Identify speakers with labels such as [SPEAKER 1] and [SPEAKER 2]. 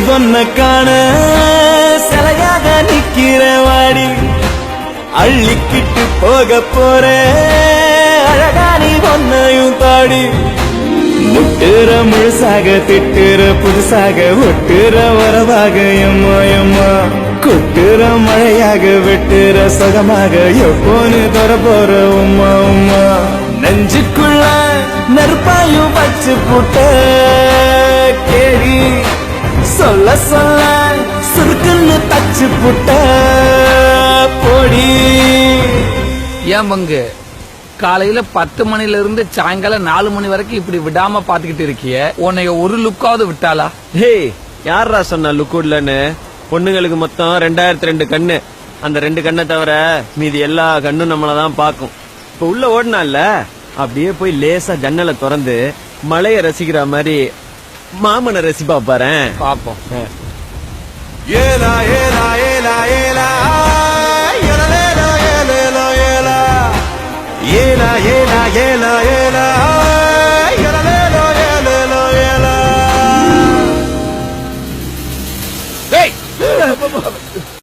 [SPEAKER 1] பொண்ண காண சிலையாக நிக்கிற வாடி அள்ளிக்கிட்டு போக போற அழகா நீ பொண்ணையும் தாடி முட்டுற முழுசாக திட்டுற புதுசாக ஒட்டுற வரவாக எம்மா எம்மா கொட்டுற மழையாக வெட்டுற சுகமாக எப்போன்னு தர போற உம்மா உம்மா நெஞ்சுக்குள்ள நெருப்பாயும் வச்சு புட்ட கேடி சொல்ல சொல்ல சுருக்குன்னு தச்சு புட்ட பொடி.
[SPEAKER 2] ஏன் பங்கு காலையில 10 மணில இருந்து சாயங்காலம் 4 மணி வரைக்கும் இப்படி விடாம பாத்துக்கிட்டு இருக்கிய, உன்னைய ஒரு லுக்காவது விட்டாளா?
[SPEAKER 3] ஹே, யாரா சொன்ன லுக்குட்லன்னு? பொண்ணுங்களுக்கு மொத்தம் 2002 கண்ணு. அந்த 2 கண்ணை தவிர மீதி எல்லா கண்ணும் நம்மளதான் பாக்கும். இப்ப உள்ள ஓடினால அப்படியே போய் லேசா ஜன்னலை திறந்து மழைய ரசிக்கிற மாதிரி மாமனை ரசிப்பா பாரு.
[SPEAKER 2] பாப்போம்.
[SPEAKER 1] ஏலா ஏலா ஏலா ஏலா ஏலா ஏலா ஏலா ஏலா ஏலா ஏலா